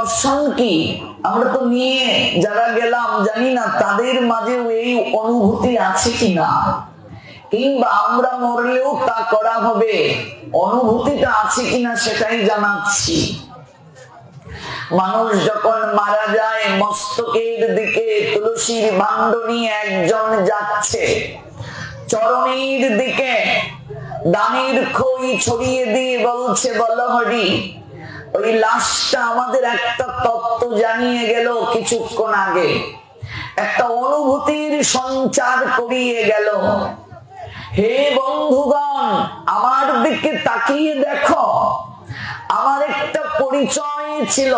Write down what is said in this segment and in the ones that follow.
দর্শন কি আমরা তো নিয়ে যারা গেলাম জানি না তাদের মাঝেও এই অনুভূতি আছে কিনা, কিংবা আমরা মরলেও তা করা হবে, অনুভূতিটা আছে কিনা সেটাই জানাচ্ছি। মানুষ যখন মারা যায় মস্তকের দিকে তুলসীর ভাণ্ড নিয়ে একজন যাচ্ছে, চরণের দিকে দানের খই ছড়িয়ে দিয়ে বলছে বল হরি। ওই লাশটা আমাদের একটা তত্ত্ব জানিয়ে গেল কিছুক্ষণ আগে, একটা অনুভূতির সঞ্চার করিয়ে গেল। হে বন্ধুগণ, আমার দিকে তাকিয়ে দেখো, আমার একটা পরিচয় ছিল,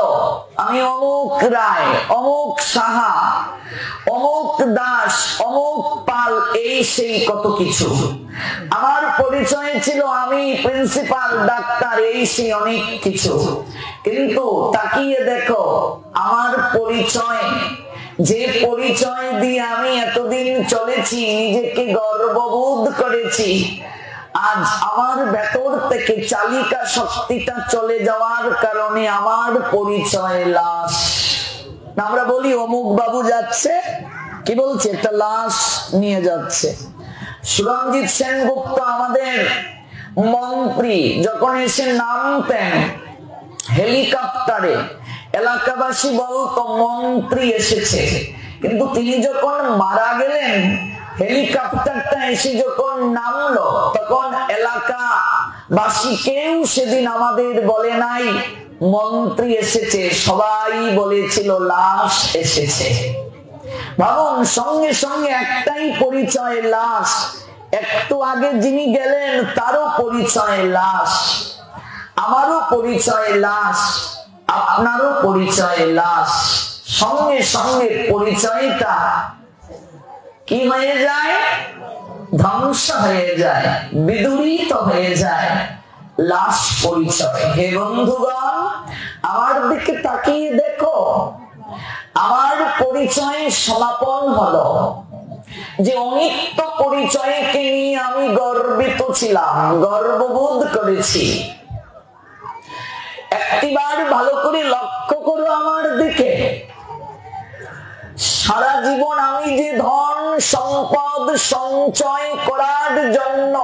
আমি অমুক রায়, অমুক সাহা, অমুক দাস, অমুক পাল, এই সেই কত কিছু। আমার পরিচয় ছিল আমি প্রিন্সিপাল, ডাক্তার, এই সেই অনেক কিছু। কিন্তু তাকিয়ে দেখো আমার পরিচয়, যে পরিচয় দিয়ে আমি এতদিন চলেছি, নিজেকে গর্ববোধ করেছি, আজ আমার ভেতর থেকে চালিকা শক্তিটা চলে যাওয়ার কারণে আমার পরিচয় লাশ। আমরা বলি অমুক বাবু যাচ্ছে, কি বলছে, একটা লাশ নিয়ে যাচ্ছে। সুরঞ্জিত সেনগুপ্ত আমাদের মন্ত্রী যখন এসে নামতেন হেলিকপ্টারে, এলাকাবাসী বলতো মন্ত্রী এসেছে, কিন্তু তিনি যখন মারা গেলেন হেলিকপ্টারটা এসে যখন নামলো তখন এলাকাবাসী কেউ সেদিন আমাদের বলে নাই মন্ত্রী এসেছে, সবাই বলেছিল লাশ এসেছে। ভাবুন, সঙ্গে সঙ্গে একটাই পরিচয় লাশ। একটু আগে যিনি গেলেন তারও পরিচয় লাশ, আমারও পরিচয় লাশ, আপনারও পরিচয় লাশ। সঙ্গে সঙ্গে পরিচয়টা কি হয়ে যায়, ধ্বংস হয়ে যায়, বিদূরিত হয়ে যায় লাশ পরিচয়। হে বন্ধুগণ, আমার দিকে তাকিয়ে দেখো, আমার পরিচয় সমাপন হলো। যে অনিত্য পরিচয়কে নিয়ে আমি গর্বিত ছিলাম, গর্ববোধ করেছি, একটিবার ভালো করে লক্ষ্য করো আমার দিকে। সারা জীবন আমি যে ধন সম্পদ সঞ্চয় করার জন্য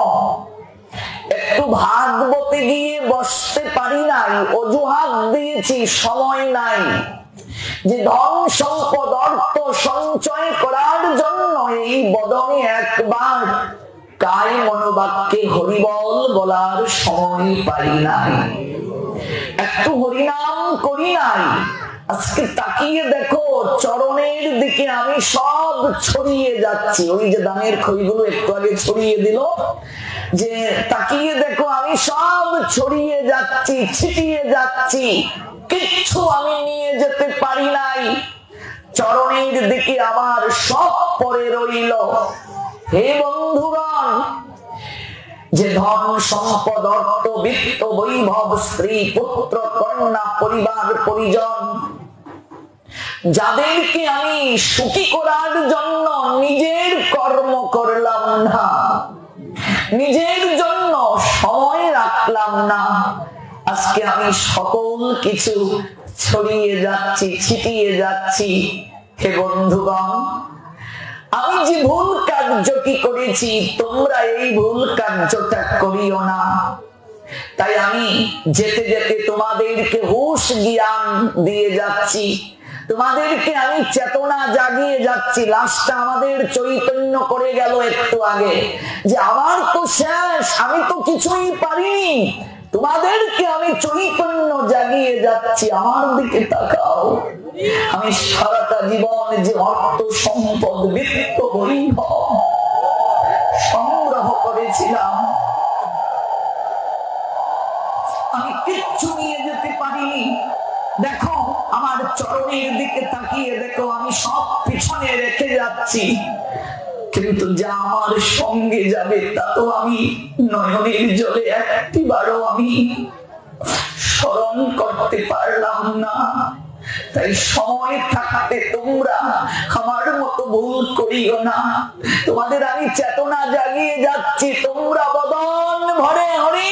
একটু ভাগবতে গিয়ে বসতে পারি নাই, অজুহাত দিয়েছি সময় নাই, যে ধন সম্পদ অর্থ সঞ্চয় করার জন্য এই বদনে একবার কায় মনোবাক্যে হরিবল বলার সময় পারি নাই, একটু হরিনাম করি নাই। আজকে তাকিয়ে দেখো চরণের দিকে আমি সব ছড়িয়ে যাচ্ছি। ওই যে দানের খইগুলো একটু আগে ছড়িয়ে দিল, যে তাকিয়ে দেখো আমি সব ছড়িয়ে যাচ্ছি, ছিটিয়ে যাচ্ছি, কিচ্ছু আমি নিয়ে যেতে পারি নাই। চরণের দিকে আমার সব পড়ে রইল। হে বন্ধুগণ, যে ধন সম্পদ অর্থ বিত্ত বৈভব স্ত্রী পুত্র কন্যা পরিবার পরিজন, যাদেরকে আমি সুখী করার জন্য নিজের কর্ম করলাম না, নিজের জন্য সময় রাখলাম না, আজকে আমি সকল কিছু ছড়িয়ে যাচ্ছি, ছিটিয়ে যাচ্ছি। হে বন্ধুগণ, আমি যে ভুল কার্যটি করেছি তোমরা এই ভুল কার্যটা করিও না। তাই আমি যেতে যেতে তোমাদেরকে হুঁশ জ্ঞান দিয়ে যাচ্ছি, তোমাদেরকে আমি চেতনা জাগিয়ে যাচ্ছি। লাশটা আমাদের চৈতন্য করে গেল একটু আগে, যে আমার তো শেষ, আমি তো কিছুই পারিনি। তোমাদেরকে আমি চৈতন্য জাগিয়ে যাচ্ছি, আমার দিকে তাকাও। আমি সারাটা জীবন যে অর্থ সম্পদ বিত্ত বৈভব সংগ্রহ করেছিলাম, আমি কিচ্ছু নিয়ে যেতে পারিনি। দেখো আমার চরণের দিকে তাকিয়ে দেখো, আমি সব পিছনে রেখে যাচ্ছি, কিন্তু যা আমার সঙ্গে যাবে তা তো আমি নয়নের জলে একটিবারও আমি স্মরণ করতে পারলাম না। তাই সময় থাকতে তোমরা আমার মতো ভুল করিও না। তোমাদের আমি চেতনা জাগিয়ে যাচ্ছি, তোমরা বদন ভরে হরি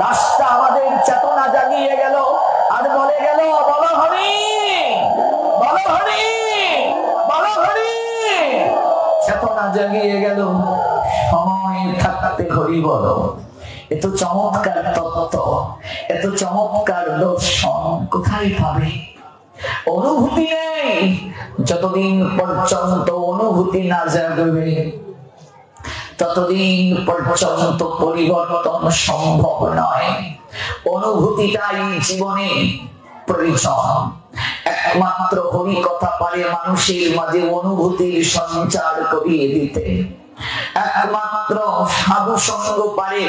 রাস্তা আমাদের চেতনা চেতনা জাগিয়ে গেল আর বলে গেল, বলো হরি, বলো হরি, বলো হরি। চেতনা জাগিয়ে গেল, সময় থাকতে হরি বলো। এত চমৎকার তত্ত্ব, এত চমৎকার দর্শন কোথায় পাবে? অনুভূতি নেই। যতদিন পর্যন্ত অনুভূতি না জাগবে ততদিন পর্যন্ত পরিবর্তন সম্ভব নয়। অনুভূতিটাই জীবনে প্রয়োজন। একমাত্র হরি কথা পারে মানুষের মাঝে অনুভূতির সঞ্চার করিয়ে দিতে। একমাত্র সাধু সঙ্গ পারে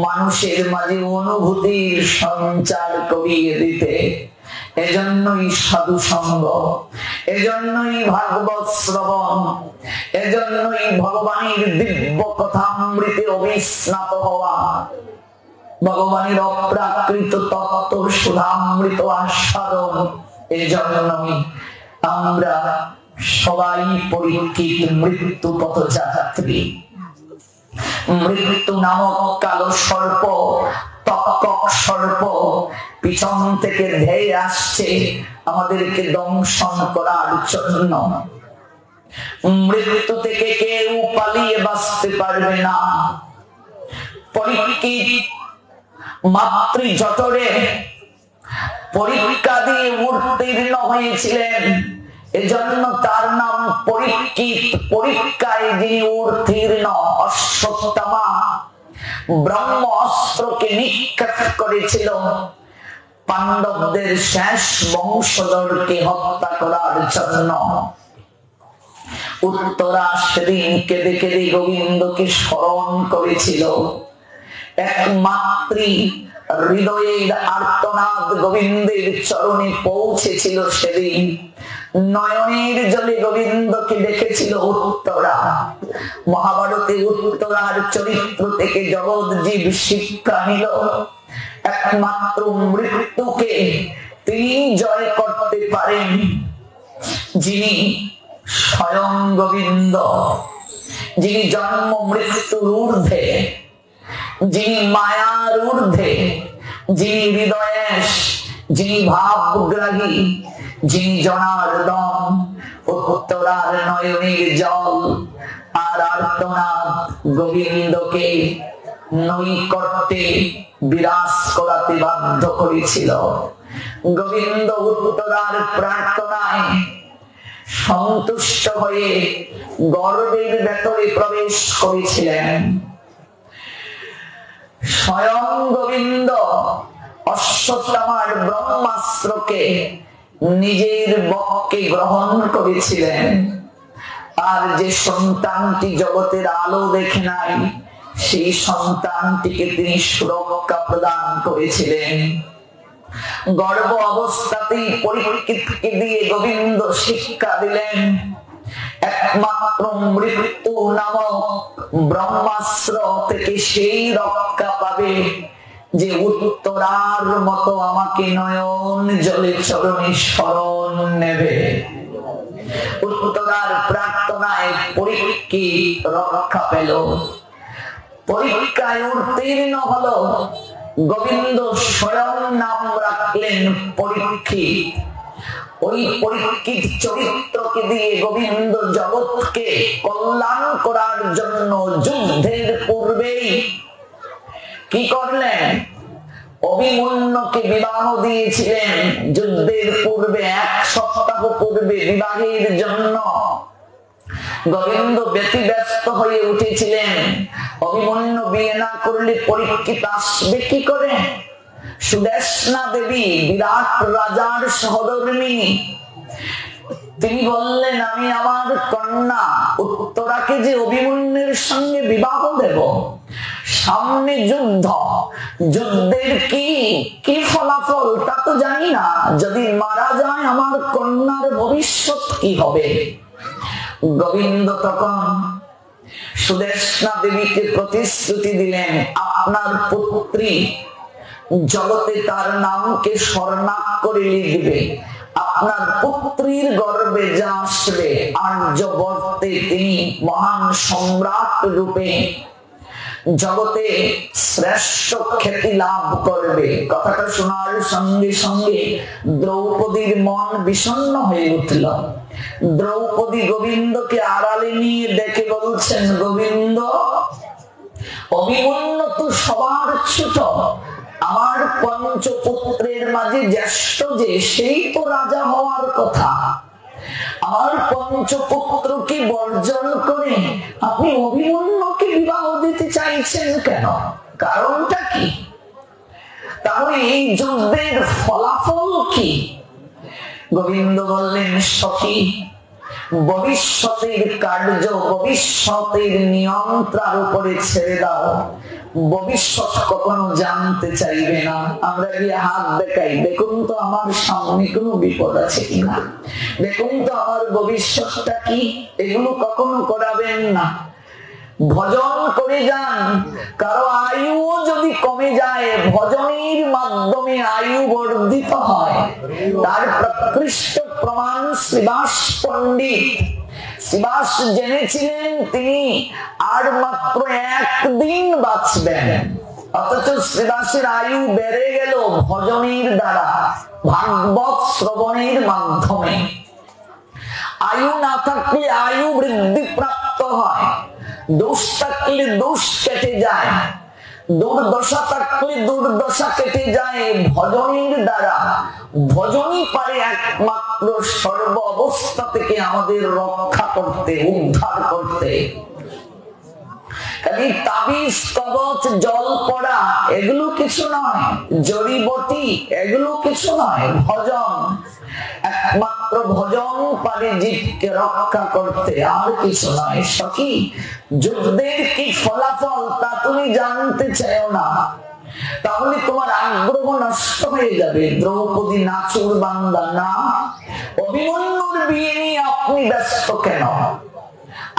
মানুষের মাঝে অনুভূতির সঞ্চার করিয়ে দিতে। এজন্যই সাধু সঙ্গ, এজন্যই ভাগবত শ্রবণ, এজন্যই ভগবানের দিব্য কথামৃতে অবিস্নাত হওয়া, ভগবানের অপ্রাকৃত তত্ত্ব সুধামৃত আস্বাদন। এজন্যই আমরা সবাই পরীক্ষিত মৃত্যু পথযাত্রী। মৃত্যু নামক কালো সর্প, তক্ষক সর্প পিছন থেকে ধেয়ে আসছে আমাদেরকে দংশন করার জন্য। মৃত্যু থেকে কেউ পালিয়ে বাঁচতে পারবে না। পরীক্ষিত মাতৃ জঠরে পরীক্ষা দিয়ে উত্তীর্ণ হয়েছিলেন, এজন্য তার নাম পরীক্ষিত। পরীক্ষায় যিনি উত্তীর্ণ, অশ্বত্থামা ব্রহ্ম অস্ত্রকে নিক্ষেপ করেছিল পাণ্ডবদের শেষ বংশধরকে হত্যা করার জন্য। উত্তরা সেদিন কেঁদে কেঁদে গোবিন্দকে স্মরণ করেছিল। একমাত্র হৃদয়ের আর্তনাদ গোবিন্দের চরণে পৌঁছেছিল সেদিন। নয়নের জলে গোবিন্দকে দেখেছিল উত্তরা। মহাভারতে উত্তরার চরিত্র থেকে জগৎ জীব শিক্ষা নিল, একমাত্র মৃত্যুকে তিনি জয় করতে পারেন যিনি স্বয়ং গোবিন্দ, যিনি জন্ম মৃত্যুর ঊর্ধ্বে, যিনি মায়ার ঊর্ধ্বে, যিনি হৃদয়েশ, যিনি ভাবগ্রাহী, যিনি জনার্দন। উত্তরার নয়নের জল আর আর্তনাদ গোবিন্দকে নৈকট্যে বিরাজ করাতে বাধ্য করেছিল। গোবিন্দ উত্তরার প্রার্থনায় সন্তুষ্ট হয়ে গর্ভের ভেতরে প্রবেশ করেছিলেন। স্বয়ং গোবিন্দ অশ্বত্থামার ব্রহ্মাস্ত্রকে নিজের বক্ষে গ্রহণ করেছিলেন। আর যে সন্তানটি জগতের আলো দেখে নাই, সেই সন্তানটিকে তিনি সুরক্ষা প্রদান করেছিলেন। গর্ভ অবস্থাতেই পরীক্ষিতকে দিয়ে গোবিন্দ শিক্ষা দিলেন, একমাত্র মৃত্যু নামক ব্রহ্মাস্ত্র থেকে সেই রক্ষা পাবে যে উত্তরার মতো আমাকে নয়ন জলে চরণে শরণ নেবে। উত্তরার প্রার্থনায় পরীক্ষিত রক্ষা পেল, পরীক্ষায় উত্তীর্ণ হলো। গোবিন্দ স্বয়ং নাম রাখলেন পরীক্ষিত। ওই পরীক্ষিত চরিত্রকে দিয়ে গোবিন্দ জগৎকে কল্যাণ করার জন্য যুদ্ধের পূর্বেই কি করলেন? অভিমন্যুকে বিবাহ দিয়েছিলেন। যুদ্ধের পূর্বে 1 সপ্তাহ পূর্বে বিবাহের জন্য গোবিন্দ ব্যতিব্যস্ত হয়ে উঠেছিলেন। অভিমন্যু বিয়ে না করলে পরীক্ষিত আসবে কি করে? সুদেষ্ণা দেবী বিরাট রাজার সহধর্মিণী, তিনি বললেন আমি আমার কন্যা উত্তরাকে যে অভিমন্যুর সঙ্গে বিবাহ দেব, সামনে যুদ্ধ, যুদ্ধের কি ফলাফল তা তো জানি না, যদি মারা যায় আমার কন্যার ভবিষ্যৎ কি হবে? গোবিন্দ তখন সুদেষ্ণা দেবীকে প্রতিশ্রুতি দিলেন, আপনার পুত্রী জগতে তার নামকে স্বর্ণাক্ষরে লিখবে। আপনার পুত্রীর গর্ভে যা আসবে আর্যবর্তে তিনি মহান সম্রাট রূপে জগতে শ্রেষ্ঠ খ্যাতি লাভ করবে। কথাটা শোনার সঙ্গে সঙ্গে দ্রৌপদীর মন বিষণ্ণ হয়ে উঠল। দ্রৌপদী গোবিন্দকে আড়ালে নিয়ে দেখে বলছেন, গোবিন্দ, অভিমন্যু তো সবার ছোট, আমার পঞ্চপুত্রের মাঝে জ্যেষ্ঠ যে, সেই তো রাজা হওয়ার কথা। আমার পঞ্চপুত্রকে বর্জন করে আপনি অভিমন্যুকে বিবাহ দিতে চাইছেন কেন? কারণটা কি? তাহলে এই যুদ্ধের ফলাফল কি? গোবিন্দ বললেন, সখী, ভবিষ্যতের কার্য, ভবিষ্যতের নিয়ন্ত্রণের উপরে ছেড়ে দাও। ভবিষ্যৎ কখনো জানতে চাইবে না। আমরা গিয়ে হাত দেখাই, দেখুন তো আমার সামনে কোনো বিপদ আছে কিনা, দেখুন তো আমার ভবিষ্যৎটা কি। এগুলো কখনো করাবেন না। ভজন করে যান। কারো আয়ুও যদি কমে যায়, ভজনের মাধ্যমে আয়ু বর্ধিত হয়। তার প্রকৃষ্ট প্রমাণ শ্রীবাস পণ্ডিত। শ্রীবাস জেনেছিলেন তিনি আর মাত্র একদিন বাঁচবেন, অথচ শ্রীবাসের আয়ু বেড়ে গেল ভজনের দ্বারা, ভাগবত শ্রবণের মাধ্যমে। আয়ু না থাকলে আয়ু বৃদ্ধি প্রাপ্ত হয়, দোষ থাকলে দোষ কেটে যায়, দুর্দশা থাকলে দুর্দশা কেটে যায় ভজনের দ্বারা। ভজনই পারে একমাত্র সর্ব অবস্থা থেকে আমাদের রক্ষা করতে, উদ্ধার করতে। তাবিজ, কবচ, জল পড়া এগুলো কিছু নয়, জড়িবটি এগুলো কিছু নয়। ভজন, একমাত্র ভজন পারে জীবকে রক্ষা করতে, আর কিছু নয়। সখী, যুদ্ধের কি ফলাফল তা তুমি জানতে চাও না, তাহলে তোমার আগ্রহ নষ্ট হয়ে যাবে। দ্রৌপদী নাচুর বান্দা না। অভিমন্যুর বিয়ে নিয়ে আপনি ব্যস্ত কেন?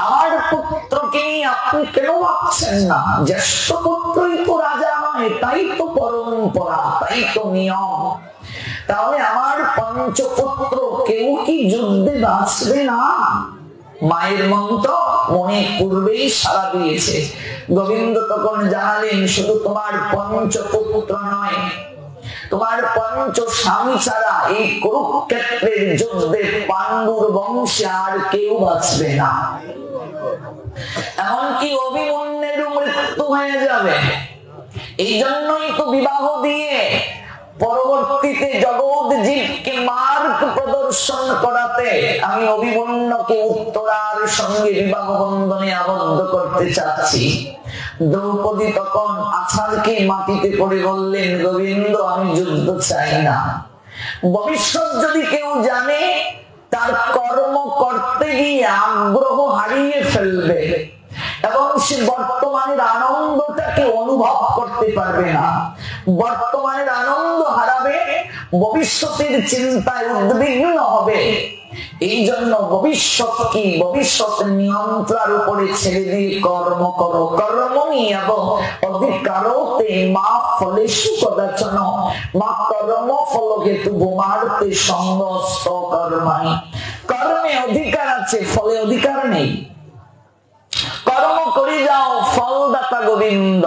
আমার পুত্রকে নিয়ে আপনি কেন ভাবছেন না? জ্যেষ্ঠ পুত্রই তো রাজা নয়, তাই তো পরম্পরা, তাই তো নিয়ম। তাহলে আমার পঞ্চপুত্র কেউ কি যুদ্ধে বাঁচবে না? মায়ের মন তো মনে পূর্বেই সাড়া দিয়েছে। গোবিন্দ তখন জানালেন, শুধু তোমার পঞ্চপুত্র নয়, তোমার পঞ্চ স্বামী ছাড়া এই কুরুক্ষেত্রের যুদ্ধে পাণ্ডুর বংশে আর কেউ বাঁচবে না। এমনকি অভিমন্যুর মৃত্যু হয়ে যাবে। এই জন্যই তো বিবাহ দিয়ে পরবর্তীতে জগৎ জীবকে মার্গ প্রদর্শন করাতে আমি অভিমন্যুকে উত্তরার সঙ্গে বিবাহ বন্ধনে আবদ্ধ করতে চাচ্ছি। দ্রৌপদী তখন আছাড়কে মাটিতে পড়ে বললেন, গোবিন্দ, আমি যুদ্ধ চাই না। ভবিষ্যৎ যদি কেউ জানে, তার কর্ম করতে গিয়ে আগ্রহ হারিয়ে ফেলবে এবং সে বর্তমানের আনন্দটাকে অনুভব করতে পারবে না। বর্তমানের আনন্দ হারাবে, ভবিষ্যতের চিন্তায় উদ্বিগ্ন হবে। এই জন্য ভবিষ্যৎ কি, ভবিষ্যৎ নিয়ন্ত্রণের উপরে ছেড়ে দিয়ে কর্ম করো। কর্মণি এবং অধিকারতে মা ফলেষু কদাচন মা কর্ম ফলহেতু ভূমার্তে সঙ্গস্ত কর্মাণি। কর্মে অধিকার আছে, ফলে অধিকার নেই। কর্ম করে যাও, ফলদাতা গোবিন্দ।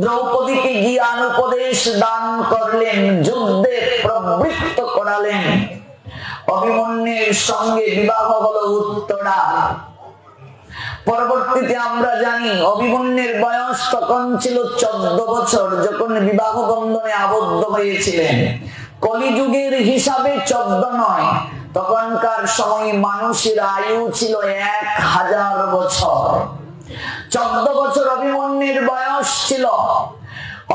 দ্রৌপদীকে জ্ঞান উপদেশ দান করলেন, যুদ্ধে প্রবৃত্ত করালেন। অভিমন্যুর সঙ্গে বিবাহ হলো উত্তরা। পরবর্তীতে আমরা জানি অভিমন্যুর বয়স তখন ছিল 14 বছর যখন বিবাহ বন্ধনে আবদ্ধ হয়েছিলেন। কলিযুগের হিসাবে 14 নয়, তখনকার সময় মানুষের আয়ু ছিল 1000 বছর। 14 বছর অভিমন্যুর বয়স ছিল।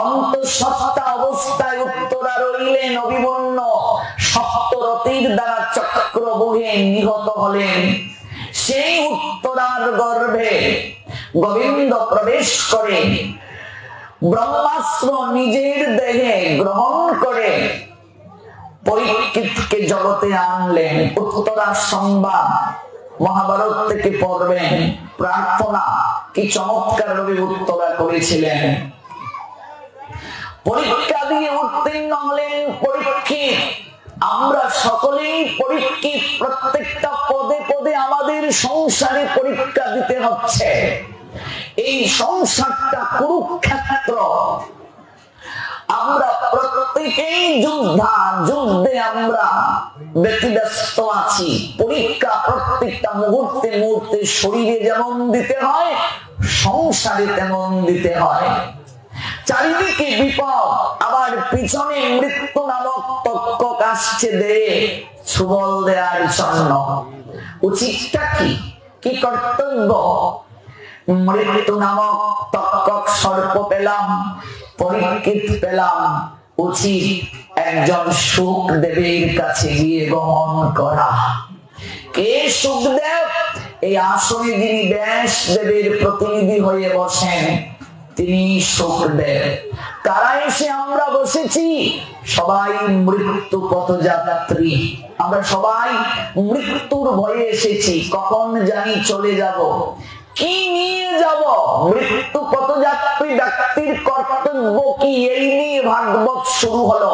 অন্তঃসত্ত্বা অবস্থায় উত্তরা রইলেন। অভিমন্যু সপ্তরথীর দ্বারা চক্রবুহে নিহত হলেন। সেই উত্তরার গর্ভে গোবিন্দ প্রবেশ করে ব্রহ্মাস্ত্র নিজের দেহে গ্রহণ করে পরীক্ষিতকে জগতে আনলেন। উত্তরার সংবাদ মহাভারত থেকে পড়বেন। প্রার্থনা কি চমৎকার ভাবে উত্তরা করেছিলেন। পরীক্ষা দিয়ে উত্তীর্ণ হলেন পরীক্ষিত। আমরা সকলেই পরীক্ষিত। প্রত্যেকটা পদে পদে আমাদের সংসারে পরীক্ষা দিতে হচ্ছে। এই সংসারটা কুরুক্ষেত্র। আমরা প্রত্যেকেই যুদ্ধে আমরা ব্যতিব্যস্ত আছি। পরীক্ষা প্রত্যেকটা মুহূর্তে মুহূর্তে শরীরে যেমন দিতে হয়, সংসারে তেমন দিতে হয়। চারিদিকে বিপদ, আবার পিছনে মৃত্যু নামক তক্ষক আসছে দেহে সুবল দেয়ার জন্য। উচিতটা কি কর্তব্য? মৃত্যু নামক তক্ষক সর্প পেলাম, পরীক্ষিত পেলাম, উচিত একজন শুকদেবের কাছে গিয়ে গমন করা। কে শুকদেব? এই আসনে যিনি ব্যাসদেবের প্রতিনিধি হয়ে বসেন তিনি শুকদেব। কারা এসে আমরা বসেছি? সবাই মৃত্যু পথযাত্রী। আমরা সবাই মৃত্যুর ভয়ে এসেছি, কখন জানি চলে যাব, কি নিয়ে যাব। মৃত্যু পথযাত্রী ব্যক্তির কর্তব্য কি, এই নিয়ে ভাগবত শুরু হলো।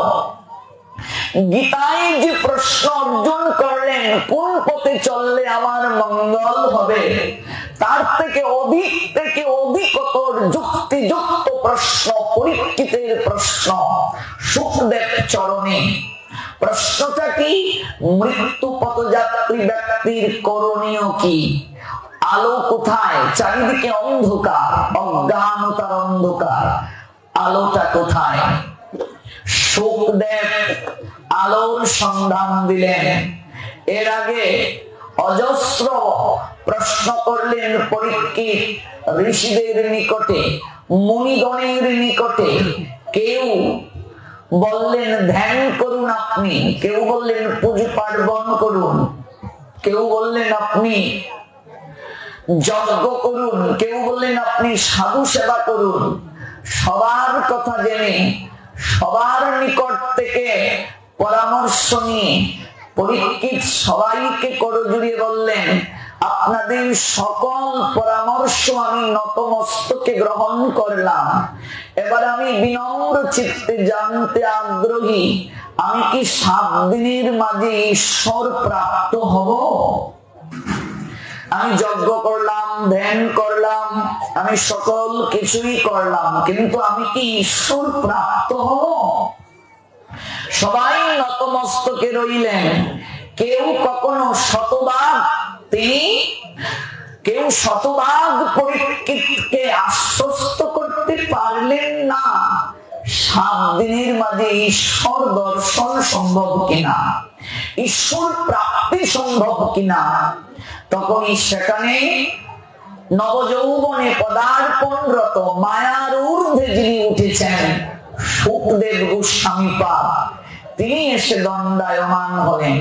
গীতায় যে প্রশ্ন অর্জন করলেন, কোন পথে চললে আমার মঙ্গল হবে, তার থেকে অধিকতর যুক্তিযুক্ত প্রশ্ন পরীক্ষিতের প্রশ্ন শুকদেব চরণে। প্রশ্নটা কি? মৃত্যু পথযাত্রী ব্যক্তির করণীয় কি? আলো কোথায়? চারিদিকে অন্ধকার, অজ্ঞানতার অন্ধকার, আলোটা কোথায়? শুকদেব আলোর সন্ধান দিলেন। এর আগে অজস্র প্রশ্ন করলেন পরীক্ষিত ঋষিদের নিকটে, মুনিগণের নিকটে। কেউ বললেন ধ্যান করুন আপনি, কেউ বললেন পুজো পার্বণ করুন, কেউ বললেন আপনি যজ্ঞ করুন, কেউ বললেন আপনি সাধু সেবা করুন। সবার কথা জেনে, সবার নিকট থেকে পরামর্শ নিয়ে পরীক্ষিত সবাইকে করজোড়ে বললেন, আপনাদের সকল পরামর্শ আমি নতমস্তকে গ্রহণ করলাম। এবার আমি বিনম্র চিত্তে জানতে আগ্রহী, আমি কি 7 দিনের মাঝে ঈশ্বর প্রাপ্ত হব? আমি যজ্ঞ করলাম, ধ্যান করলাম, আমি সকল কিছুই করলাম, কিন্তু আমি কি ঈশ্বর প্রাপ্ত হব? সবাই নতমস্তকে রইলেন। কেউ কখনো কেউ শতভাগ পরীক্ষিতকে আশ্বস্ত করতে পারলেন না 7 দিনের মাঝে ঈশ্বর দর্শন সম্ভব কিনা, ঈশ্বর প্রাপ্তি সম্ভব কিনা। তখনই সেখানে নবযৌবনে পদার্পণরত মায়ার ঊর্ধ্বে যিনি উঠেছেন শুকদেব গোস্বামীপাদ, তিনি এসে দণ্ডায়মান হলেন।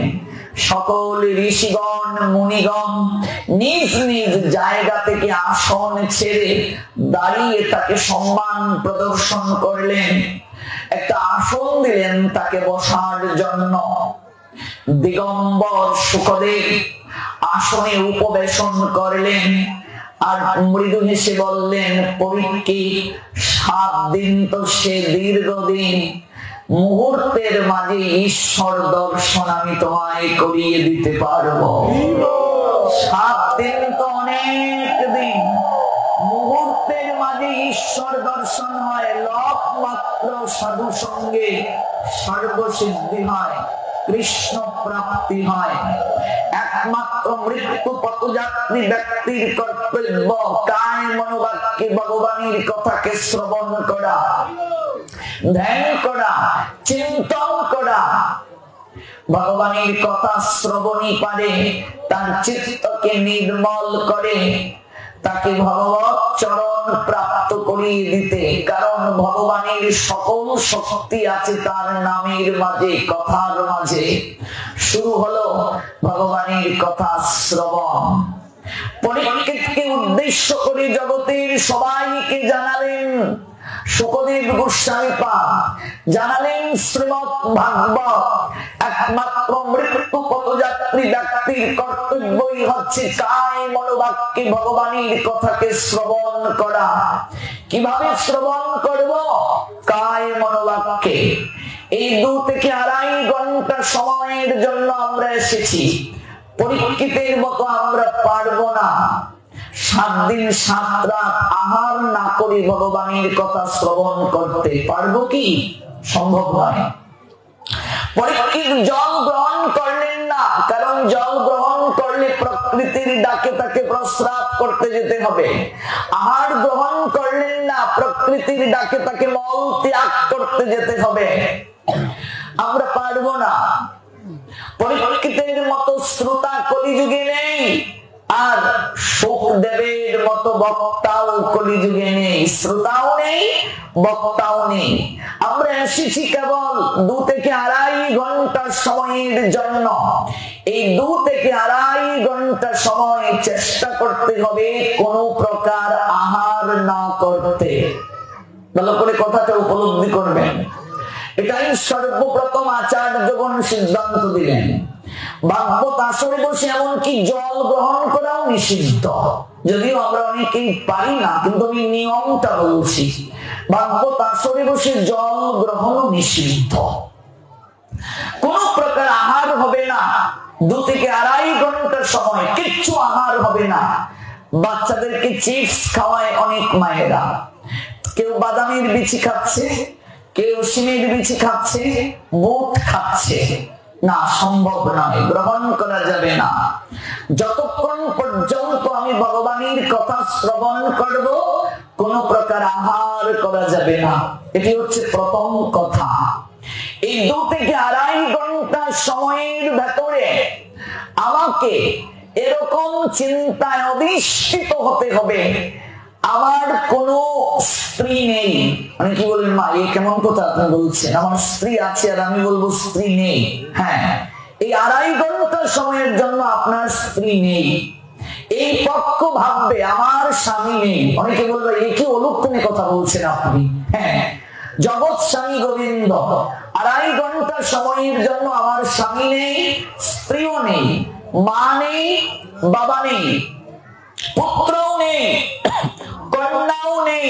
সকল ঋষিগণ মুনিগণ নিজ নিজ জায়গা থেকে আসন ছেড়ে দাঁড়িয়ে তাকে সম্মান প্রদর্শন করলেন, একটা আসন দিলেন তাকে বসার জন্য। দিগম্বর শুকদেব আসনে উপবেশন করলেন আর মৃদু হেসে বললেন, পরীক্ষিত 7 দিন তো সে দীর্ঘদিন, মুহূর্তের মাঝে ঈশ্বর দর্শন আমি তোমায় করিয়ে দিতে পারবো। 7 দিন তো অনেক দিন, মুহূর্তের মাঝে ঈশ্বর দর্শন হয়। লোক মাত্র সাধু সঙ্গে সর্বসিদ্ধি হয়, কৃষ্ণ প্রাপ্তি হয়। একমাত্র মৃত্যু পথযাত্রী ব্যক্তির কর্তব্য কায় মনোবাক্যে ভগবানের কথাকে শ্রবণ করা, ধ্যান করা, চিন্তন করা। ভগবানের কথা শ্রবণই পারে তার চিত্তকে নির্মল করে, তাকে ভগবত চরণ প্রাপ্ত করিয়ে দিতে। কারণ ভগবানের সকল শক্তি আছে তার নামের মাঝে, কথার মাঝে। শুরু হলো ভগবানের কথা শ্রবণ। পরীক্ষিতকে উদ্দেশ্য করে জগতের সবাইকে জানালেন শুকদেব গোস্বামীপাদ, জানালেন শ্রীমৎ ভাগবত। একমাত্র মৃত্যু পথযাত্রী ব্যক্তির কর্তব্যই হচ্ছে কায় মনোবাক্যে ভগবানের কথাকে শ্রবণ করা। কিভাবে শ্রবণ করব? কায় মনোবাক্যে। এই 2 থেকে 2.5 ঘন্টা সময়ের জন্য আমরা এসেছি। পরীক্ষিতের মতো আমরা পারবো না। 7 দিন 7 রাত আহার না করে ভগবানের কথা শ্রবণ করতে পারবো কি? সম্ভব নয়। পরীক্ষিত জল গ্রহণ করলেন না, কারণ জল গ্রহণ করলে প্রকৃতির ডাকে তাকে প্রস্রাব করতে যেতে হবে। আহার গ্রহণ করলেন না, প্রকৃতির ডাকে তাকে মল ত্যাগ করতে যেতে হবে। আমরা পারবো না। পরীক্ষিতের মতো শ্রোতা কলিযুগে নেই, আর সুখদেবের মতো বক্তাও কলিযুগে নেই। শ্রোতাও নেই, বক্তাও নেই। আমরা এসেছি কেবল 2 থেকে 2.5 ঘন্টা সময়ের জন্য। এই 2 থেকে 2.5 ঘন্টা সময় চেষ্টা করতে হবে কোন প্রকার আহার না করতে। ভালো করে কথাটা উপলব্ধি করবেন। এটাই সর্বপ্রথম আচার্যগণ সিদ্ধান্ত দিলেন। ভাগবত আসরে বসে এমনকি জল গ্রহণ করাও নিষিদ্ধ, যদিও আমরা অনেকেই পারি না, কিন্তু আমি নিয়মটা বলছি। ভাগবত আসরে বসে জল গ্রহণ নিষিদ্ধ। কোন প্রকার আহার হবে না। 2 থেকে 2.5 ঘন্টা সময় কিচ্ছু আহার হবে না। বাচ্চাদেরকে চিপস খাওয়ায় অনেক মায়েরা, কেউ বাদামের বিচি খাচ্ছে, কেউ সিমের বিচি খাচ্ছে, বুট খাচ্ছে। না, সম্ভব নয়, গ্রহণ করা যাবে না। যতক্ষণ পর্যন্ত আমি ভগবানের কথা শ্রবণ করব, কোন প্রকার আহার করা যাবে না। এটি হচ্ছে প্রথম কথা। এই 2 থেকে 2.5 ঘন্টা সময়ের ভেতরে আমাকে এরকম চিন্তায় অধিষ্ঠিত হতে হবে, আমার কোন স্ত্রী নেই। আমি কি বলবেন, মা এই কেমন কথা আপনি বলছেন? আমার স্ত্রী আছে আর আমি বলবো স্ত্রী নেই? হ্যাঁ, এই 2.5 ঘন্টা সময়ের জন্য আপনার স্ত্রী নেই। এই পক্ষ ভাববে আমার স্বামী নেই। অনেকে বলবে এই কি অলক্ষণে কথা বলছেন আপনি? হ্যাঁ, জগৎ স্বামী গোবিন্দ। 2.5 ঘন্টা সময়ের জন্য আমার স্বামী নেই, স্ত্রীও নেই, মা নেই, বাবা নেই, পুত্রও নেই, কন্যাও নেই।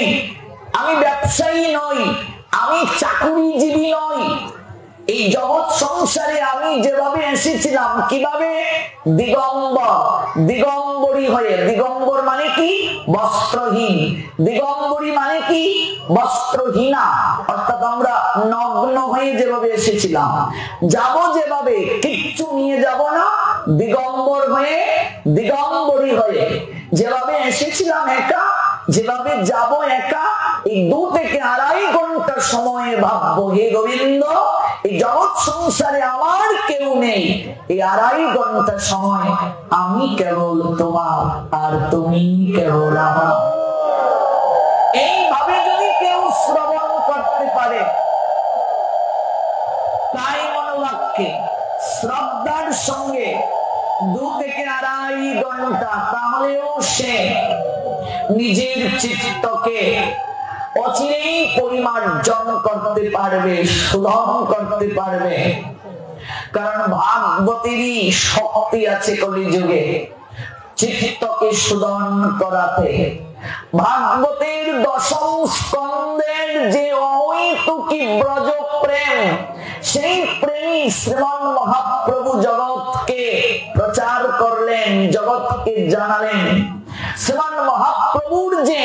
আমি ব্যবসায়ী নই, আমি চাকুরিজীবী নই। এই জগৎ সংসারে আমি যেভাবে এসেছিলাম, কিভাবে? দিগম্বর, দিগম্বরী হয়ে। দিগম্বর মানে কি? বস্ত্রহীন। দিগম্বরী মানে কি? বস্ত্রহীনা। অর্থাৎ আমরা নগ্ন হয়ে যেভাবে এসেছিলাম, যাব যেভাবে, কিচ্ছু নিয়ে যাব না। দিগম্বর হয়ে, দিগম্বরী হয়ে যেভাবে এসেছিলাম একা, যেভাবে যাব একা। এই 2 থেকে 2.5 ঘন্টা সময় ভাববো, হে গোবিন্দ, এই জগৎ সংসারে আমার কেউ নেই। এই 2.5 ঘন্টা সময় আমি কেবল তোমার, আর তুমি কেবল আমার। এইভাবে যদি কেউ শ্রবণ করতে পারে, তাই মনোবাক্যে শ্রদ্ধার সঙ্গে 2 থেকে 2.5 ঘন্টা, তাহলেও সে নিজের চিত্তকে অচিরেই পরিমার্জন করতে পারবে, শোধন করতে পারবে। কারণ ভাগবতেরই শক্তি আছে কলিযুগে চিত্তকে শোধন করাতে। ভাগবতের 10ম স্কন্ধের যে অহৈতুকী ব্রজ প্রেম, সেই প্রেমী শ্রীমন মহাপ্রভু জগৎকে প্রচার করলেন, জগৎকে জানালেন। শ্রীমন মহাপ্রভুর যে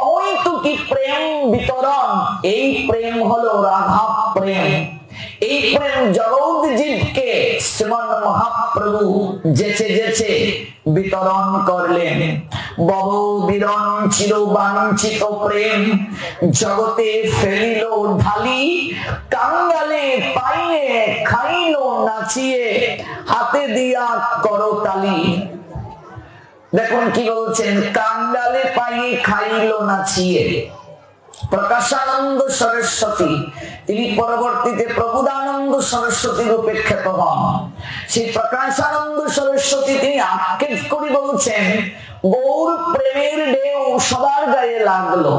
অহৈতুকী প্রেম বিতরণ, এই প্রেম হলো রাধা প্রেম। এই প্রেম জগৎ জীবকে শ্রীমন মহাপ্রভু যেচে যেচে বিতরণ করলেন। বহু বিরঞ্চিত বাঞ্ছিত প্রেম জগতে ফেলিল ঢালি, কাঙ্গালে পাইয়ে খাইল নাচিয়ে, হাতে দিয়া করতালি। দেখুন কি বলছেন, কাঙ্গালে পাইয়ে খাইল নাচিয়ে। প্রকাশানন্দ সরস্বতী, তিনি পরবর্তীতে প্রবুদানন্দ সরস্বতী রূপে খ্যাত হন। সেই প্রকাশানন্দ সরস্বতী তিনি আক্ষেপ করে বলছেন, গৌর প্রেমের ঢেউ সবার গায়ে লাগলো,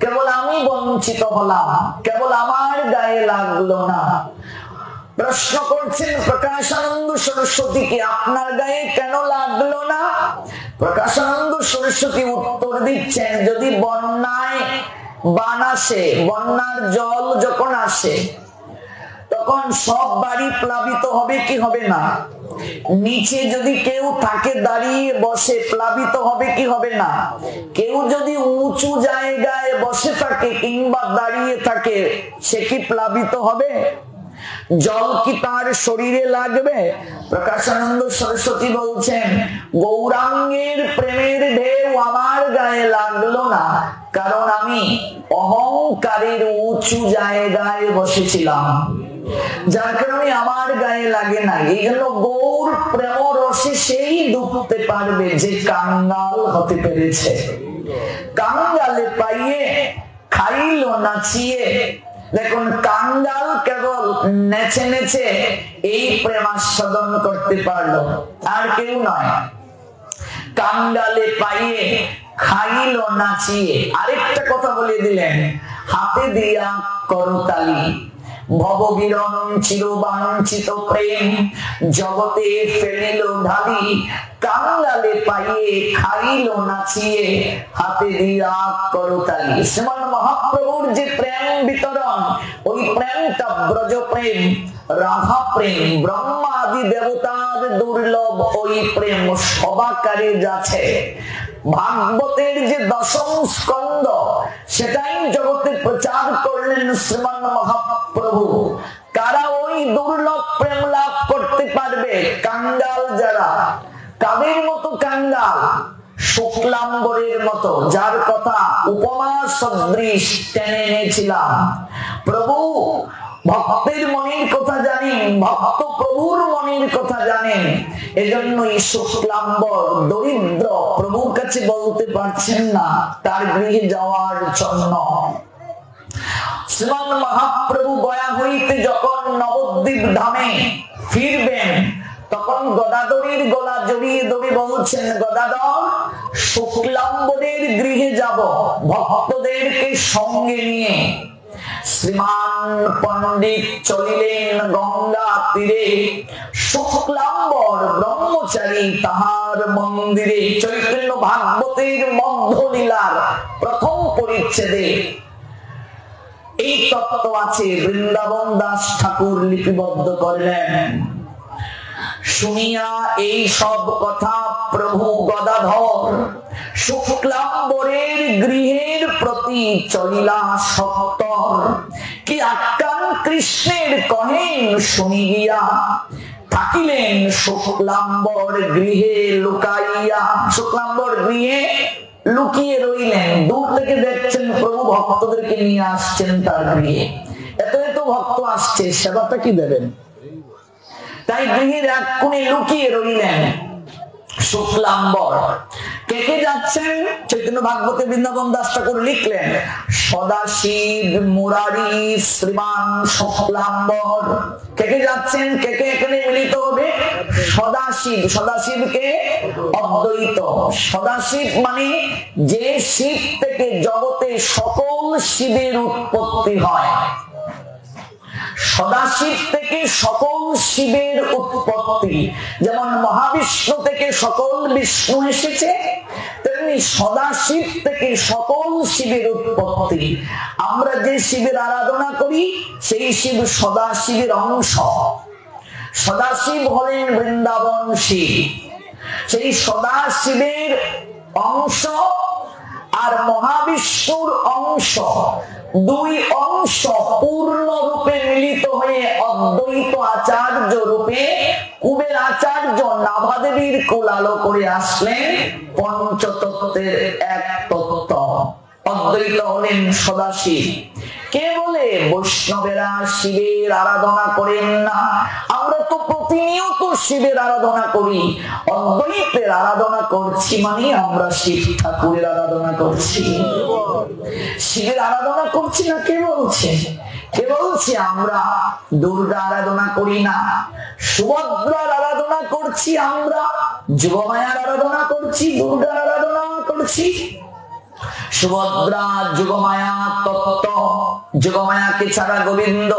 কেবল আমি বঞ্চিত হলাম, কেবল আমার গায়ে লাগলো না। প্রশ্ন করছেন প্রকাশানন্দ সরস্বতী, কি আপনার গায়ে কেন লাগলো না? প্রকাশানন্দ সরস্বতী উত্তর দিচ্ছেন, যদি বন্যায় বান আসে, বন্যার জল যখন আসে, তখন তখন সব বাড়ি প্লাবিত হবে কি হবে না? নিচে যদি কেউ থাকে দাঁড়িয়ে বসে প্লাবিত হবে কি হবে না? কেউ যদি উঁচু জায়গায় বসে থাকে কিংবা দাঁড়িয়ে থাকে সে কি প্লাবিত হবে? জল কি তার শরীরে লাগবে? প্রকাশানন্দ সরস্বতী বলছেন, গৌরাঙ্গের প্রেমের ঢেউ আমার গায়ে লাগলো না, কারণ আমি অহংকারের উঁচু জায়গায় বসেছিলাম, যার কারণে আমার গায়ে লাগে না। এই জন্য গৌর প্রেম রসে সেই ডুবতে পারবে যে কাঙ্গাল হতে পেরেছে। কাঙ্গালে পাইয়ে খাইল নাচিয়ে। দেখুন, কাঙ্গাল কেবল নেচে নেচে এই প্রেমাস্বাদন করতে পারলো, আর কেউ নয়। কাঙ্গালে পাইয়ে খাইল নাচিয়ে। আরেকটা কথা বলে দিলেন, হাতে দিয়া করতালি। ভবগিরণ চিরবাঞ্ছিত প্রেম জগতে ফেলিল ঢালি, কাঙ্গালে পাইয়ে খাইল নাচিয়ে, হাতে দিয়া করতালি। শ্রীমান মহাপ্রভুর যে প্রেম বিতরণ, ওই প্রেমটা ব্রজ প্রেম, রাধা প্রেম, ব্রহ্মা আদি দেবতার দুর্লভ ওই প্রেম সবাকারে যাচ্ছে। ভাগবতের যে দশম স্কন্ধ সেটাই জগতে প্রচার করলেন শ্রীমান মহাপ্রভু। কারা ওই দুর্লভ প্রেম লাভ করতে পারবে? কাঙ্গাল যারা। কাদের মতো কাঙ্গাল? শুক্লাম্বরের মতো, যার কথা উপমা সদৃশ টেনে এনেছিলাম। প্রভু ভক্তের মনের কথা জানেন, ভক্ত প্রভুর মনের কথা জানেন। এজন্য এই শুক্লাম্বর দরিদ্র প্রভুর কাছে বলতে পারছেন না তার গৃহে যাওয়ার জন্য। শ্রীমান মহাপ্রভু গয়া হইতে যখন নবদ্বীপ ধামে ফিরবেন, তখন গদাধরীর গলা জড়িয়ে ধরে বলছেন, গদাধর, শুক্লাম্বরের গৃহে যাব ভক্তদেরকে সঙ্গে নিয়ে। শ্রীমান পণ্ডিত চলিলেন গঙ্গা তীরে, শুক্লাম্বর ব্রহ্মচারী তাহার মন্দিরে। চৈতন্য ভাগবতের মধ্যলীলার প্রথম পরিচ্ছেদে এই তত্ত্ব আছে, বৃন্দাবন দাস ঠাকুর লিপিবদ্ধ করলেন। শুনিয়া এই সব কথা প্রভু গদাধর শুক্লাম্বরের গৃহের প্রতি চলিলা সত্তর। কি আখ্যান কৃষ্ণের কহেন শুনি গিয়া, থাকিলেন শুক্লাম্বর গৃহে লুকাইয়া। শুক্লাম্বর গৃহে লুকিয়ে রইলেন। দূর থেকে দেখছেন প্রভু ভক্তদেরকে নিয়ে আসছেন তার গৃহে। এত এত ভক্ত আসছে, সেবাটা কি দেবেন? তাই গৃহের এক কোণে লুকিয়ে রইলেন শুক্লাম্বর। কে কে যাচ্ছেন? চৈতন্য ভাগবতে বৃন্দাবন দাস ঠাকুর লিখলেন, সদাশিব, মুরারি, শ্রীমান শুক্লাম্বর। কে কে যাচ্ছেন? কে কে এখানে মিলিত হবে? সদাশিব। সদাশিবকে অদ্বৈত। সদাশিব মানে যে শিব থেকে জগতে সকল শিবের উৎপত্তি হয়। সদাশিব থেকে সকল শিবের উৎপত্তি। যেমন মহাবিষ্ণু থেকে সকল বিষ্ণু এসেছে, তেমনি সদাশিব থেকে সকল শিবের উৎপত্তি। আমরা যে শিবের আরাধনা করি সেই শিব সদাশিবের অংশ। সদাশিব হলেন বৃন্দাবন শিব। সেই সদাশিবের অংশ আর মহাবিষ্ণুর অংশ, দুই অংশ পূর্ণ রূপে মিলিত হয়ে অদ্বৈত আচার্য রূপে কুবের আচার্য নাভাদেবীর কুলালো করে আসলেন পঞ্চতত্ত্বের এক তত্ত্ব। অদ্বৈত হলেন সদাশিব। কে বলে? বৈষ্ণবেরা শিবের আরাধনা করেন না। আমরা তো প্রতিনিয়ত শিবের আরাধনা করি। অদ্বৈতের আরাধনা করছি মানে আমরা শিব ঠাকুরের আরাধনা করছি। শিবের আরাধনা করছি না কে বলছে? কে বলছে আমরা দুর্গা আরাধনা করি না? সুভদ্রার আরাধনা করছি আমরা, যোগমায়ার আরাধনা করছি, দুর্গার আরাধনা করছি। সুভদ্রা যোগমায়া তত্ত্ব। যোগমায়াকে ছাড়া গোবিন্দ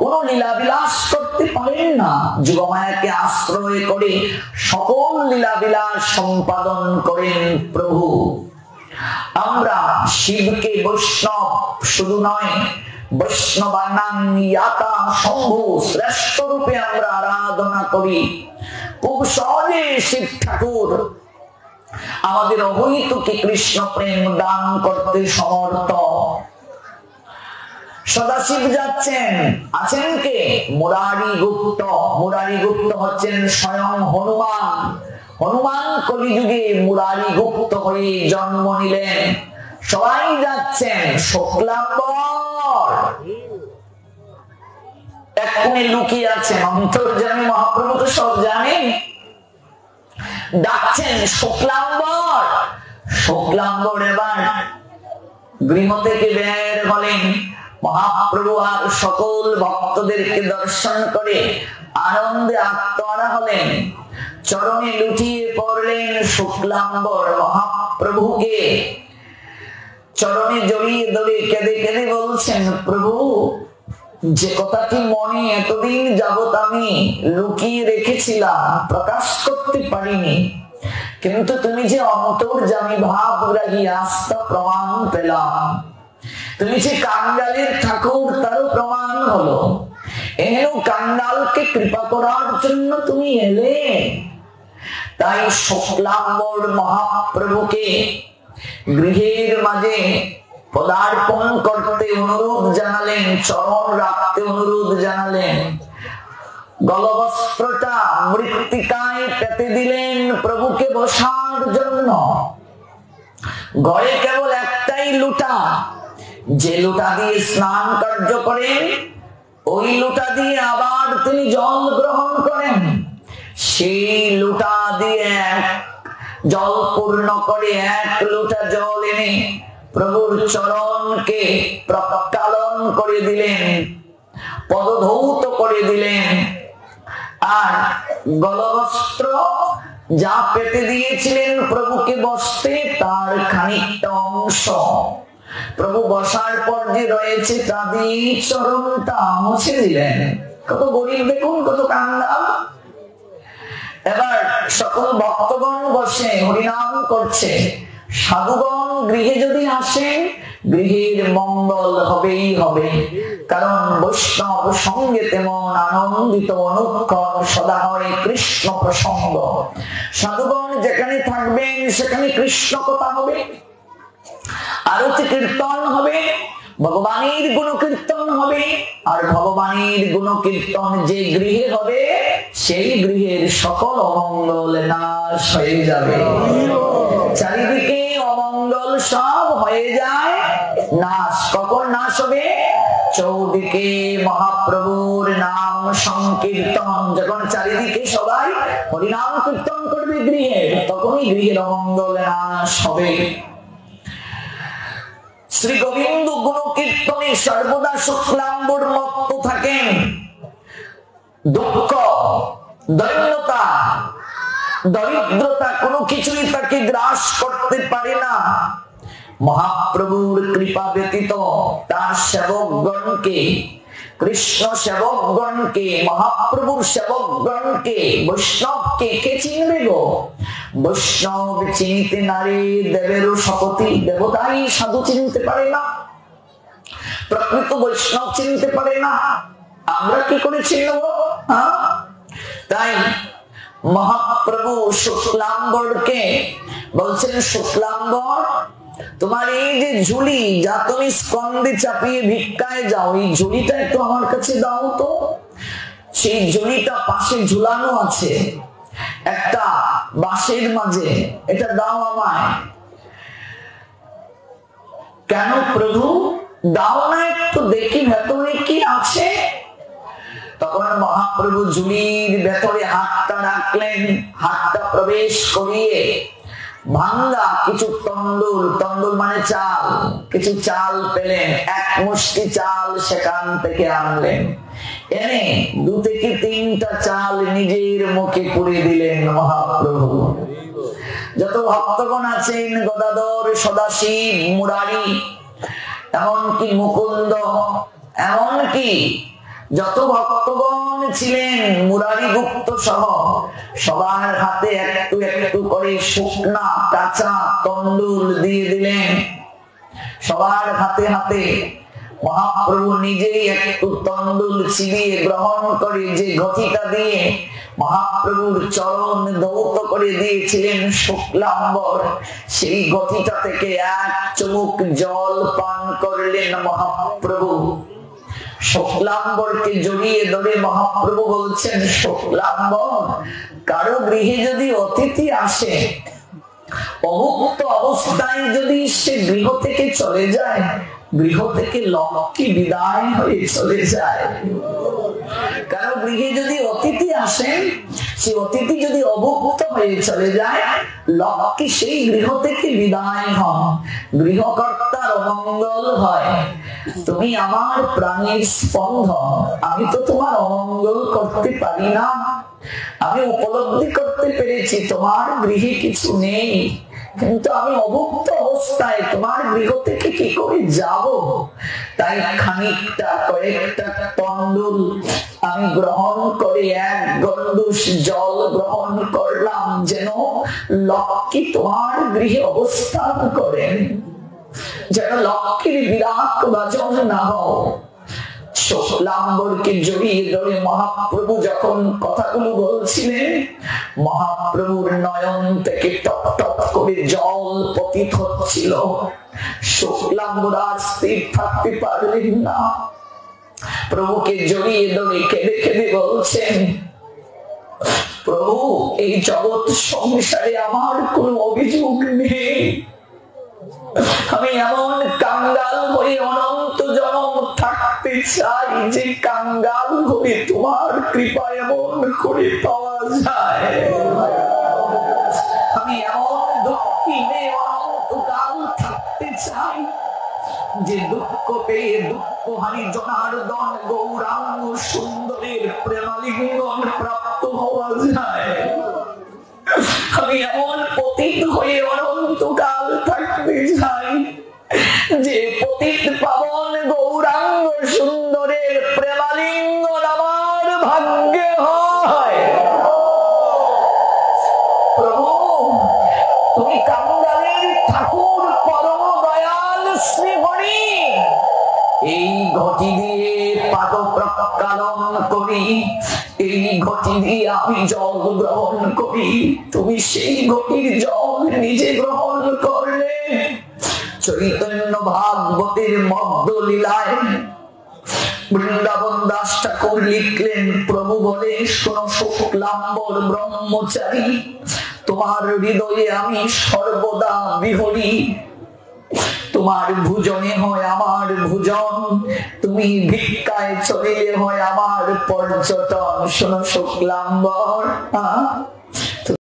কোন লীলা বিলাস করতে পারেন না। যোগমায়াকে আশ্রয় করে সকল লীলা বিলাস সম্পাদন করেন প্রভু। আমরা শিবকে বৈষ্ণব শুধু নয়, বৈষ্ণবানাং ইয়াতা শম্ভু শ্রেষ্ঠ রূপে আমরা আরাধনা করি। খুব সহজে শিব ঠাকুর আমাদের অহৈতুকী কৃষ্ণ প্রেম দান করতে সমর্থ। সদাশিব যাচ্ছেন, আছেন কে? মুরারি গুপ্ত। মুরারি গুপ্ত হচ্ছেন স্বয়ং হনুমান। হনুমান কলিযুগে মুরারি গুপ্ত হয়ে জন্ম নিলেন। সবাই যাচ্ছেন। শুক্লাম্বর এক কোণে লুকিয়ে আছেন, অন্তর্যামী মহাপ্রভু তো সব জানেন। ডাকছেন শুক্লাম্বর। শুক্লাম্বর এবার গৃহ থেকে বের হলেন। মহাপ্রভু আর সকল ভক্তদেরকে দর্শন করে আনন্দে আত্মহারা হলেন। চরণে লুটিয়ে পড়লেন শুক্লাম্বর। মহাপ্রভুকে চরণে জড়িয়ে ধরে কেঁদে কেঁদে বলছেন, প্রভু, যে কথাটি মনে এতদিন যাবত আমি লুকিয়ে রেখেছিলাম, প্রকাশ করতে পারিনি, কিন্তু তুমি যে অন্তর্যামী ভাবগ্রাহী, আস্থা প্রমাণ পেলাম। তুমি যে কাঙ্গালের ঠাকুর, তারও প্রমাণ হলো। এও কাঙ্গালকে কৃপা করার জন্য তুমি এলে। তাই শুক্লাম্বর মহাপ্রভুকে গৃহের মাঝে পদার্পণ করতে অনুরোধ জানালেন, চরণ রাখতে অনুরোধ জানালেন। গলবস্ত্রটা মৃত্তিকায় পেতে দিলেন প্রভুকে বসার জন্য। ঘরে কেবল একটাই লুটা, যে লুটা দিয়ে স্নান কার্য করেন, ওই লুটা দিয়ে আবার তিনি জল গ্রহণ করেন। সেই লুটা দিয়ে জল পূর্ণ করে এক লোটা জল এনে প্রভুর চরণকে প্রক্ষালন করে দিলেন, পদধৌত করে দিলেন। আর গলবস্ত্র যা পেতে দিয়েছিলেন প্রভুকে বসতে, তার খানিকটা অংশ প্রভু বসার পর যে রয়েছে তা দিয়ে চরণটা মুছে দিলেন। কত গরিব দেখুন, কত কাঙ্গাল। এবার সকল ভক্তগণ বসে হরিনাম করছে। সাধুগণ গৃহে যদি আসেন, গৃহের মঙ্গল হবেই হবে, কারণ বৈষ্ণব সঙ্গে তেমন আনন্দিত অনুক্ষণ সদা হয় কৃষ্ণ প্রসঙ্গ। সাধুগণ যেখানে থাকবেন সেখানে কৃষ্ণ কথা হবে, আরতি কীর্তন হবে, ভগবানের গুণ কীর্তন হবে। আর ভগবানের গুণ কীর্তন যে গৃহে হবে, সেই গৃহের সকল অমঙ্গল নাশ হয়ে যাবে। চারিদিকে অমঙ্গল সব হয়ে যায় নাশ। কখন নাশ হবে? চৌদিকে মহাপ্রভুর নাম সংকীর্তন। যখন চারিদিকে সবাই হরিনাম কীর্তন করবে গৃহে, তখনই গৃহের অমঙ্গল নাশ হবে। শ্রী গোবিন্দ গুণ কীর্তনে সর্বদা শুক্লাম্বর মত্ত থাকেন। দুঃখ, দৈন্যতা, দরিদ্রতা কোনো কিছুই তাকে গ্রাস করতে পারে না। মহাপ্রভুর কৃপা ব্যতীত তার সেবকগণকে, কৃষ্ণ সেবকগণকে, মহাপ্রভুর সেবকগণকে, বৈষ্ণবকে কে চিনবে গো? বৈষ্ণব চিনতে নারী দেবেরও শপথি। দেবতাই সাধু চিনতে পারে না, প্রকৃত বৈষ্ণব চিনতে পারে না, আমরা কি করে চিনব? তাই মহাপ্রভু শুক্লাম্বরকে বলছেন, শুক্লাম্বর, তোমার এই যে ঝুলি, যা তুমি স্কন্ধে চাপিয়ে ভিক্ষায় যাও, এই ঝুলিটা একটু আমার কাছে দাও তো। সেই ঝুলিটা পাশে ঝুলানো আছে একটা বাঁশের মাঝে, এটা দাও আমায়। কেন প্রভু? দাও না একটু দেখি ভেতরে কি আছে। তখন মহাপ্রভু ঝুলির ভেতরে হাতটা রাখলেন, হাতটা প্রবেশ করিয়ে ভাঙ্গা কিছু তন্ডুল, তন্ডুল মানে চাল, কিছু চাল পেলেন। এক মুষ্টি চাল সেখান থেকে আনলেন, এনে 2 থেকে 3টা চাল নিজের মুখে পুরে দিলেন মহাপ্রভু। যত ভক্তগণ আছেন, গদাধর, সদাশিব, মুরারি, এমনকি মুকুন্দ, এমনকি যত ভক্তগণ ছিলেন মুরারি গুপ্ত সহ, সবার হাতে একটু একটু করে শুকনা কাঁচা তন্ডুল দিয়ে দিলেন। সবার হাতে হাতে মহাপ্রভু নিজেই একটু তণ্ডুল চিবিয়ে গ্রহণ করে যে ঘটিটা দিয়ে মহাপ্রভুর চরণ ধৌত করে দিয়েছিলেন শুক্লাম্বর, সেই ঘটিটা থেকে এক চুমুক জল পান করলেন মহাপ্রভু। শুক্লাম্বরকে জড়িয়ে ধরে মহাপ্রভু বলছেন, শুক্লাম্বর, কারো গৃহে যদি অতিথি আসে, অভুক্ত অবস্থায় যদি সে গৃহ থেকে চলে যায়, গৃহ থেকে লক্ষ্মী বিদায় হয়ে চলে যায়। কারো গৃহে যদি অতিথি আসেন, সে অতিথি যদি অভুক্ত হয়ে চলে যায়, লক্ষ্মী সেই গৃহ থেকে বিদায় হন, গৃহকর্তার অমঙ্গল হয়। তুমি আমার প্রাণের স্পন্দন, আমি তো তোমার অমঙ্গল করতে পারি না। আমি উপলব্ধি করতে পেরেছি তোমার গৃহে কিছু নেই, কিন্তু আমি অভুক্ত অবস্থায় তোমার গৃহ থেকে কি করে যাব? তাই খানিকটা কয়েকটা তণ্ডুল আমি গ্রহণ করে এক গণ্ডুষ জল গ্রহণ করলাম, যেন লক্ষ্মী তোমার গৃহে অবস্থান করেন, যেন লক্ষ্মীর বিরাট বাজন না হও। শুক্লাম্বরকে জড়িয়ে ধরে মহাপ্রভু যখন কথাগুলো বলছিলেন, মহাপ্রভুর নয়ন থেকে টপ টপ করে জল পতিত হচ্ছিল। শুক্লাম্বর আর স্থির থাকতে পারলেন না, প্রভুকে জড়িয়ে ধরে কেঁদে কেঁদে বলছেন, প্রভু, এই জগৎ সংসারে আমার কোনো অভিযোগ নেই, আমি এমন কাঙ্গাল হয়ে অনন্ত জন্ম থাকতে চাই যে কাঙ্গাল হয়ে তোমার কৃপা এমন করে পাওয়া যায়। আমি এমন দুঃখী হয়ে অনন্তকাল থাকতে চাই যে দুঃখ পেয়ে দুঃখহারি জনার্দন গৌরাঙ্গ সুন্দরের প্রেমালিঙ্গন প্রাপ্ত হওয়া যায়। আমি এমন পতিত হয়ে অনন্তকাল থাকতে চাই যে পতিত পাবন গৌরাঙ্গ সুন্দরের প্রেমালিঙ্গন আমার ভাগ্যে হয়। প্রভু, তুমি কাঙ্গালের ঠাকুর, পরম দয়াল শ্রীহরি, এই ঘটি দিয়ে পাদ প্রক্ষালন করি, এই ঘটি দিয়ে আমি জল গ্রহণ করি, তুমি সেই ঘটির জল নিজে গ্রহণ করলে। চৈতন্য ভাগবতের মধ্য লীলায় বৃন্দাবন দাস ঠাকুর লিখলেন, প্রভু বলে, শোনো শুক্লাম্বর ব্রহ্মচারী, তোমার হৃদয়ে আমি সর্বদা বিহরি, তোমার ভুজনে হয় আমার ভুজন, তুমি ভিক্ষায় চলিলে হয় আমার পর্যটন। শোনো শুক্লাম্বর,